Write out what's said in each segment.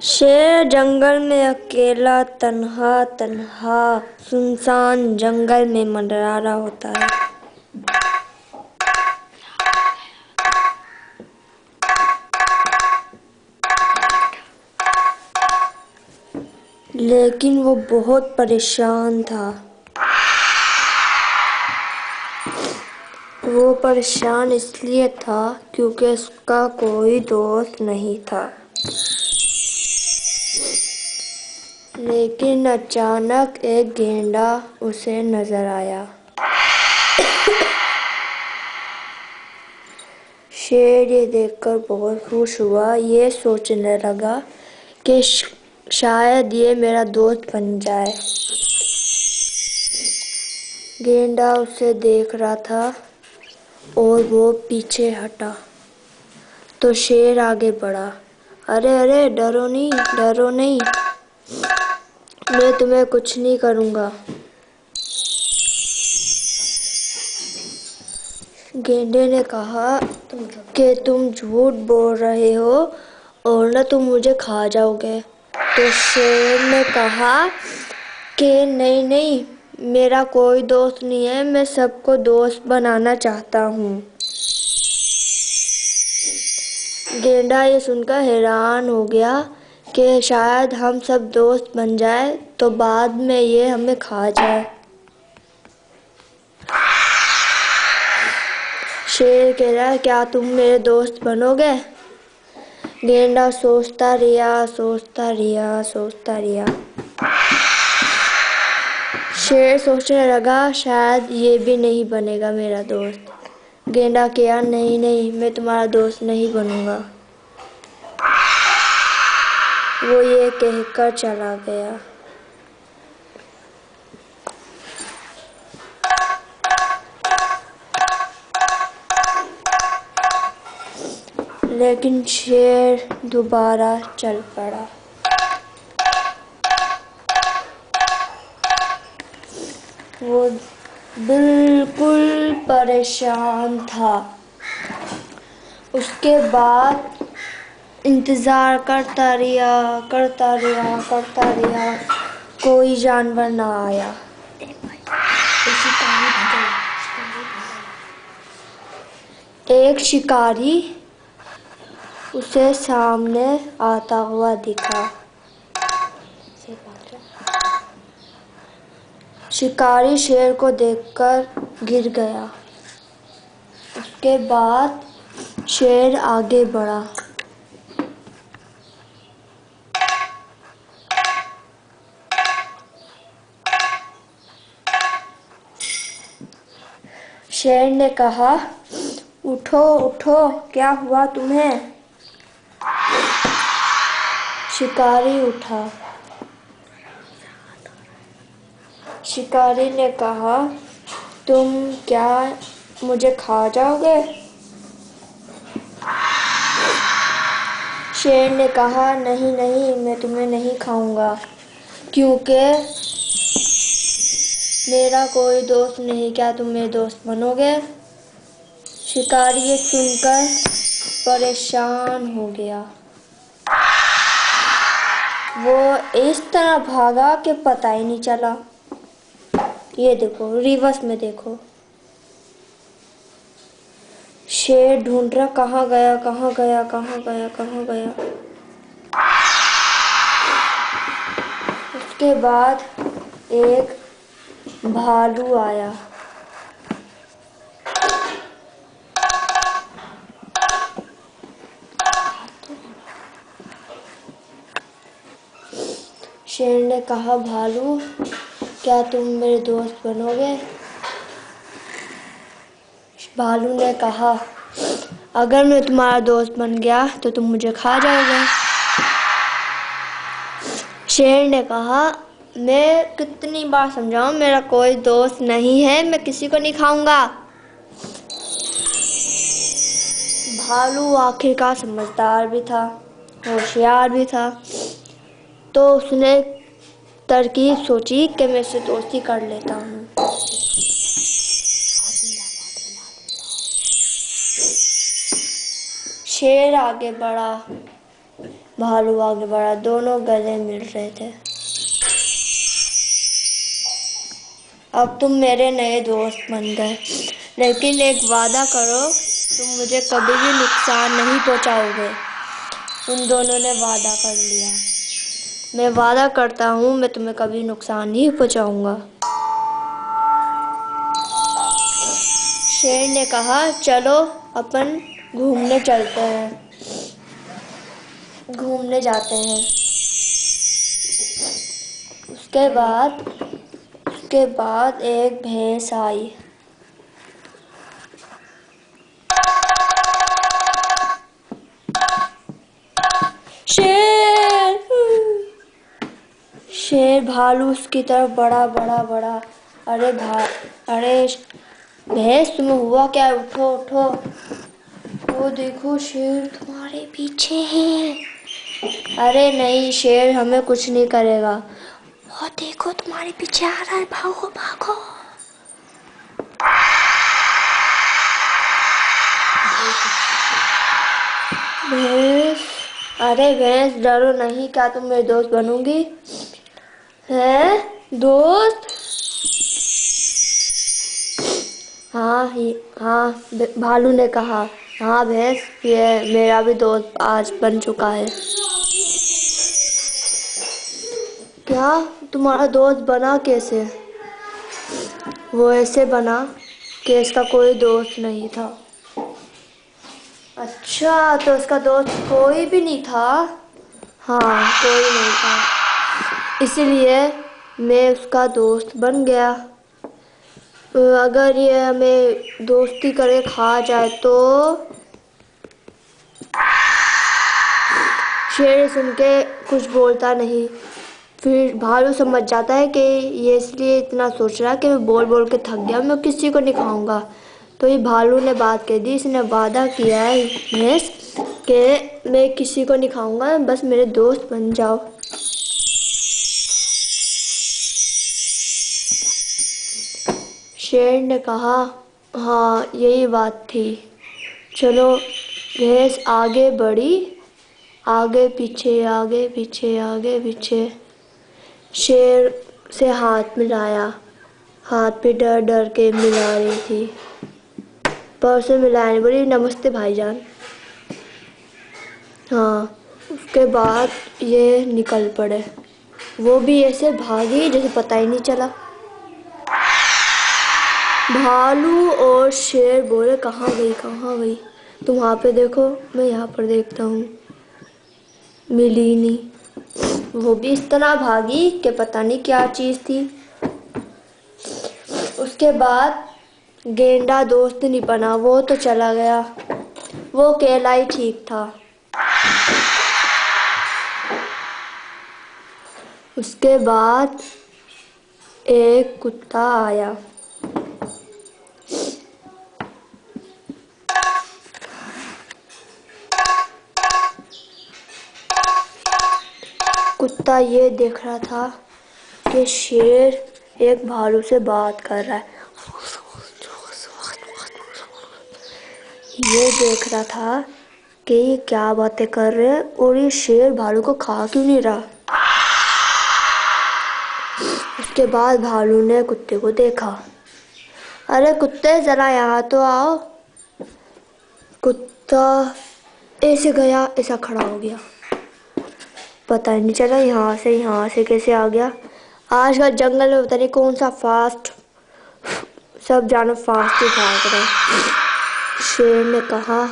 शेर जंगल में अकेला तन्हा तन्हा सुनसान जंगल में मंडरा रहा होता है। लेकिन वो बहुत परेशान था। वो परेशान इसलिए था क्योंकि उसका कोई दोस्त नहीं था। लेकिन अचानक एक गेंडा उसे नजर आया। शेर ये देखकर बहुत खुश हुआ। ये सोचने लगा कि शायद ये मेरा दोस्त बन जाए। गेंडा उसे देख रहा था और वो पीछे हटा तो शेर आगे बढ़ा। अरे अरे, डरो नहीं, डरो नहीं, मैं तुम्हें कुछ नहीं करूँगा। गेंडे ने कहा कि तुम झूठ बोल रहे हो और ना तुम मुझे खा जाओगे। तो शेर ने कहा कि नहीं नहीं, मेरा कोई दोस्त नहीं है, मैं सबको दोस्त बनाना चाहता हूँ। गेंडा ये सुनकर हैरान हो गया कि शायद हम सब दोस्त बन जाए तो बाद में ये हमें खा जाए। शेर कह रहा है, क्या तुम मेरे दोस्त बनोगे? गेंडा सोचता रहा, सोचता रहा, सोचता रहा। शेर सोचने लगा शायद ये भी नहीं बनेगा मेरा दोस्त। गेंडा कहा, नहीं नहीं, मैं तुम्हारा दोस्त नहीं बनूंगा। वो ये कहकर चला गया। लेकिन शेर दोबारा चल पड़ा। वो बिल्कुल परेशान था। उसके बाद इंतज़ार करता रहा, करता रहा, करता रहा, कोई जानवर ना आया। एक शिकारी उसे सामने आता हुआ दिखा। शिकारी शेर को देखकर गिर गया। उसके बाद शेर आगे बढ़ा। शेर ने कहा, उठो उठो, क्या हुआ तुम्हें? शिकारी उठा। शिकारी ने कहा, तुम क्या मुझे खा जाओगे? शेर ने कहा, नहीं नहीं, मैं तुम्हें नहीं खाऊंगा क्योंकि मेरा कोई दोस्त नहीं। क्या तुम मेरे दोस्त बनोगे? शिकारी ये सुनकर परेशान हो गया। वो इस तरह भागा कि पता ही नहीं चला। ये देखो, रिवर्स में देखो। शेर ढूंढ रहा, कहाँ गया, कहाँ गया, कहाँ गया, कहाँ गया। उसके बाद एक भालू आया। शेर ने कहा, भालू, क्या तुम मेरे दोस्त बनोगे? भालू ने कहा, अगर मैं तुम्हारा दोस्त बन गया तो तुम मुझे खा जाओगे। शेर ने कहा, मैं कितनी बार समझाऊं, मेरा कोई दोस्त नहीं है, मैं किसी को नहीं खाऊंगा। भालू आखिरकार समझदार भी था, होशियार भी था, तो उसने तरकीब सोची कि मैं इससे दोस्ती कर लेता हूँ। शेर आगे बढ़ा। भालू आगे बढ़ा, दोनों गले मिल रहे थे। अब तुम मेरे नए दोस्त बन गए, लेकिन एक वादा करो, तुम मुझे कभी भी नुकसान नहीं पहुंचाओगे। उन दोनों ने वादा कर लिया। मैं वादा करता हूँ मैं तुम्हें कभी नुकसान नहीं पहुंचाऊंगा। शेर ने कहा, चलो अपन घूमने चलते हैं। घूमने जाते हैं। उसके बाद एक भैंस आई। शेर! शेर भालू उसकी तरफ बड़ा बड़ा बड़ा। अरे भैंस, तुम्हें हुआ क्या? उठो उठो। वो देखो, शेर तुम्हारे पीछे है। अरे नहीं, शेर हमें कुछ नहीं करेगा। वो देखो, तुम्हारे पीछे आ रहा है, भागो भागो। भैंस, अरे भैंस डरो नहीं, क्या तुम मेरे दोस्त बनोगी? हैं दोस्त? हाँ, भालू ने कहा, हाँ भैंस, ये मेरा भी दोस्त आज बन चुका है। क्या तुम्हारा दोस्त बना कैसे? वो ऐसे बना कि इसका कोई दोस्त नहीं था। अच्छा, तो उसका दोस्त कोई भी नहीं था? हाँ, कोई नहीं था, इसलिए मैं उसका दोस्त बन गया। अगर ये हमें दोस्ती करके खा जाए तो? शेर सुन के कुछ बोलता नहीं। फिर भालू समझ जाता है कि ये इसलिए इतना सोच रहा है कि मैं बोल बोल के थक गया, मैं किसी को नहीं खाऊंगा। तो ये भालू ने बात कह दी, इसने वादा किया है भैंस कि मैं किसी को नहीं खाऊंगा, बस मेरे दोस्त बन जाओ। शेर ने कहा, हाँ यही बात थी। चलो। भैंस आगे बढ़ी, आगे पीछे आगे पीछे आगे पीछे। शेर से हाथ मिलाया, हाथ पे डर डर के मिला रही थी, पर उसे मिलाने बोली, नमस्ते भाईजान। हाँ, उसके बाद ये निकल पड़े। वो भी ऐसे भागी जैसे पता ही नहीं चला। भालू और शेर बोले, कहाँ गई कहाँ गई? तुम वहाँ पे देखो, मैं यहाँ पर देखता हूँ। मिली नहीं। वो भी इस तरह भागी कि पता नहीं क्या चीज़ थी। उसके बाद गेंडा दोस्त नहीं बना, वो तो चला गया, वो अकेला ही ठीक था। उसके बाद एक कुत्ता आया। कुत्ता ये देख रहा था कि शेर एक भालू से बात कर रहा है। ये देख रहा था कि ये क्या बातें कर रहे हैं और ये शेर भालू को खा क्यों नहीं रहा। उसके बाद भालू ने कुत्ते को देखा। अरे कुत्ते, जरा यहाँ तो आओ। कुत्ता ऐसे गया, ऐसा खड़ा हो गया, पता ही नहीं चला यहाँ से कैसे आ गया। आजकल जंगल में पता नहीं कौन सा फास्ट, सब जानवर फास्ट ही भाग रहे। शेर ने कहा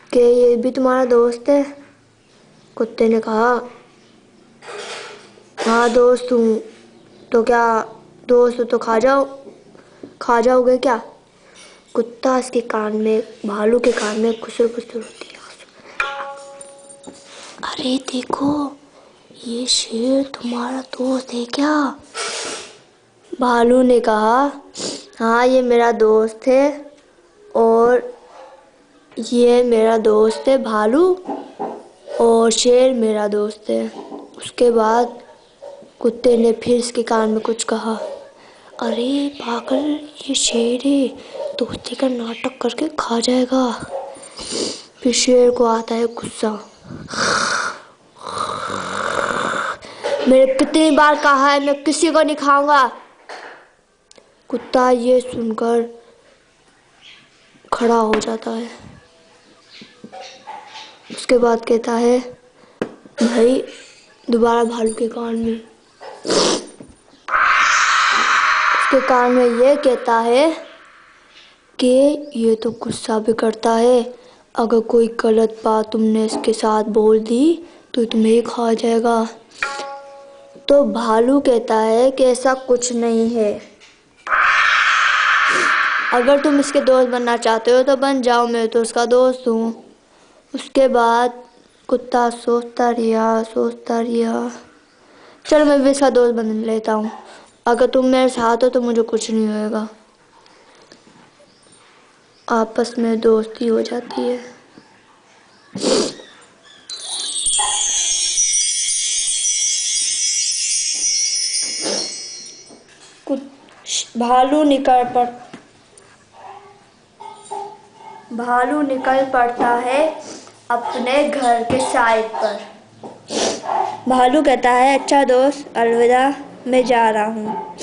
कि ये भी तुम्हारा दोस्त है? कुत्ते ने कहा, हाँ दोस्त हूँ। तो क्या दोस्त तो खा जाओगे क्या? कुत्ता इसके कान में, भालू के कान में खुसर खुसर होती है। अरे देखो, ये शेर तुम्हारा दोस्त है क्या? भालू ने कहा, हाँ ये मेरा दोस्त है, और ये मेरा दोस्त है भालू, और शेर मेरा दोस्त है। उसके बाद कुत्ते ने फिर इसके कान में कुछ कहा। अरे पागल, ये शेर है, दोस्ती का नाटक करके खा जाएगा। फिर शेर को आता है गुस्सा। मैंने कितनी बार कहा है मैं किसी को नहीं खाऊंगा। कुत्ता ये सुनकर खड़ा हो जाता है। उसके बाद कहता है भाई दोबारा भालू के कान में, उसके कान में ये कहता है कि ये तो गुस्सा भी करता है, अगर कोई गलत बात तुमने इसके साथ बोल दी तो तुम्हें ही खा जाएगा। तो भालू कहता है कि ऐसा कुछ नहीं है, अगर तुम इसके दोस्त बनना चाहते हो तो बन जाओ, मैं तो उसका दोस्त हूँ। उसके बाद कुत्ता सोचता रहा, चलो मैं भी इसका दोस्त बन लेता हूँ, अगर तुम मेरे साथ हो तो मुझे कुछ नहीं होएगा। आपस में दोस्ती हो जाती है। भालू निकल पड़ता है अपने घर के साइड पर। भालू कहता है अच्छा दोस्त अलविदा, मैं जा रहा हूँ।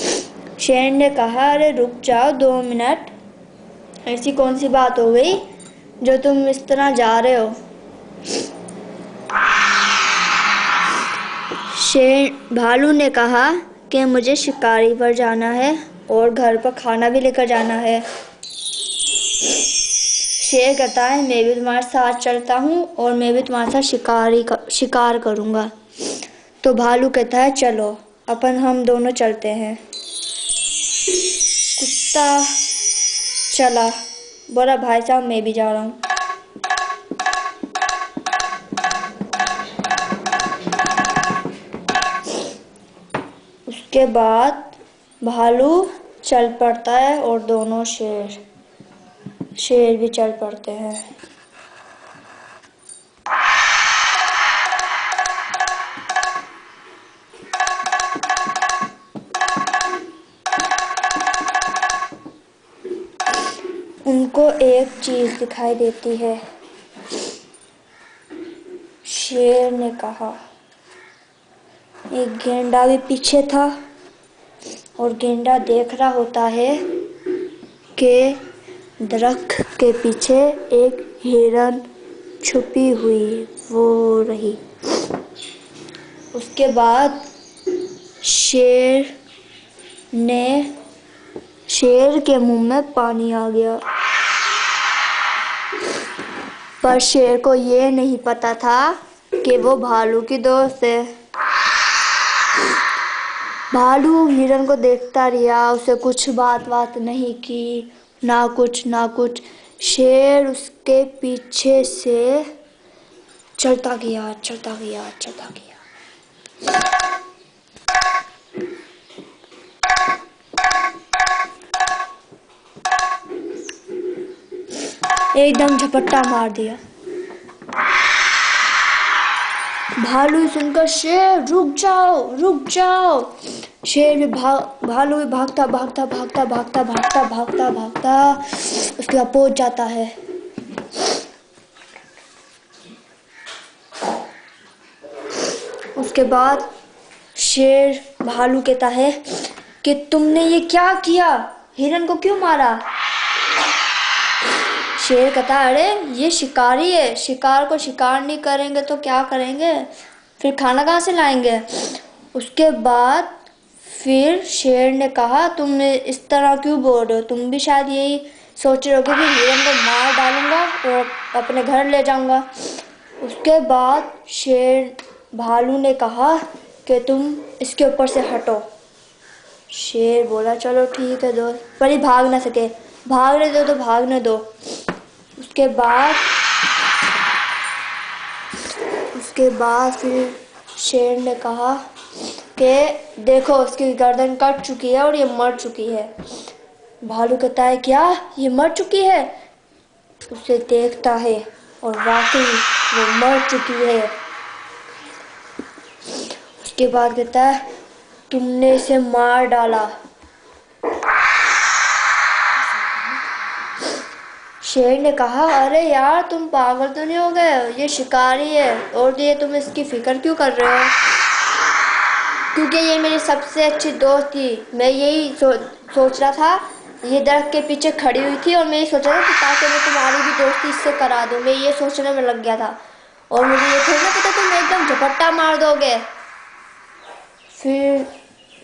शेर ने कहा अरे रुक जाओ 2 मिनट, ऐसी कौन सी बात हो गई जो तुम इस तरह जा रहे हो। भालू ने कहा कि मुझे शिकारी पर जाना है और घर पर खाना भी लेकर जाना है। शेर कहता है मैं भी तुम्हारे साथ चलता हूँ और मैं भी तुम्हारे साथ शिकार करूँगा। तो भालू कहता है चलो हम दोनों चलते हैं। कुत्ता चला, बोला भाई साहब मैं भी जा रहा हूँ। उसके बाद भालू चल पड़ता है और दोनों शेर भी चल पड़ते हैं। उनको एक चीज दिखाई देती है। शेर ने कहा एक गेंडा भी पीछे था और गेंडा देख रहा होता है कि दरख्त के पीछे एक हिरन छुपी हुई वो रही। उसके बाद शेर के मुंह में पानी आ गया, पर शेर को ये नहीं पता था कि वो भालू की दोस्त है। भालू हिरन को देखता रहा, उसे कुछ बात नहीं की, ना कुछ। शेर उसके पीछे से चलता गया। एकदम झपट्टा मार दिया। भालू सुनकर शेर रुक जाओ। शेर भी भालू भी भागता उसके बाद पहुंच जाता है। उसके बाद शेर भालू कहता है कि तुमने ये क्या किया, हिरन को क्यों मारा। शेर कहता अरे ये शिकारी है, शिकार को शिकार नहीं करेंगे तो क्या करेंगे, फिर खाना कहाँ से लाएंगे। उसके बाद फिर शेर ने कहा तुम इस तरह क्यों बोल रहे हो, तुम भी शायद यही सोच रहे हो कि हिरन को मार डालूंगा और अपने घर ले जाऊंगा। उसके बाद भालू ने कहा कि तुम इसके ऊपर से हटो। शेर बोला चलो ठीक है दोस्त, पर ये भाग ना सके, भागने दो तो भागने दो। उसके बाद फिर शेर ने कहा कि देखो उसकी गर्दन कट चुकी है और ये मर चुकी है। भालू कहता है क्या ये मर चुकी है। उसे देखता है और वाकई वो मर चुकी है। उसके बाद कहता है तुमने इसे मार डाला। शेर ने कहा अरे यार तुम पागल तो नहीं हो गए, ये शिकारी है और ये तुम इसकी फिक्र क्यों कर रहे हो। क्योंकि ये मेरी सबसे अच्छी दोस्त थी। मैं यही सोच रहा था, ये दरख्त के पीछे खड़ी हुई थी और मैं ये सोच रहा था कि ताकि मैं तुम्हारी भी दोस्ती इससे करा दूँ। मैं ये सोचने में लग गया था और मुझे ये थोड़ी ना पता तुम एकदम झपट्टा मार दोगे। फिर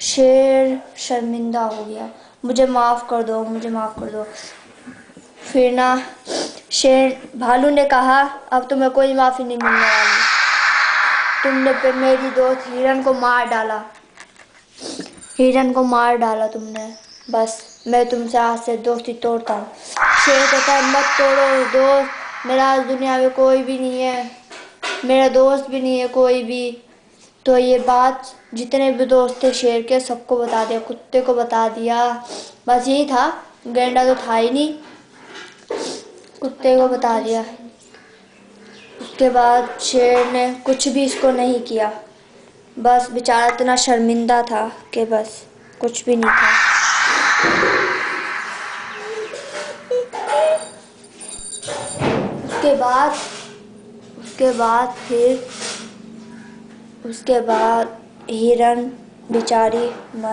शेर शर्मिंदा हो गया, मुझे माफ़ कर दो, मुझे माफ़ कर दो। फिर ना शेर भालू ने कहा, अब तुम्हें कोई माफ़ी नहीं मिलने वाली। तुमने मेरी दोस्त हिरन को मार डाला, हिरन को मार डाला तुमने। बस मैं तुमसे आज से दोस्ती तोड़ता हूँ। शेर कहता है, मत तोड़ो दोस्त, मेरा इस दुनिया में कोई भी नहीं है, मेरा दोस्त भी नहीं है कोई भी। तो ये बात जितने भी दोस्त थे शेर के सबको बता दिया, कुत्ते को बता दिया। बस यही था, गैंडा तो था ही नहीं, कुत्ते को बता दिया। उसके बाद शेर ने कुछ भी इसको नहीं किया, बस बेचारा इतना शर्मिंदा था कि बस कुछ भी नहीं था। उसके बाद हिरन बेचारी मर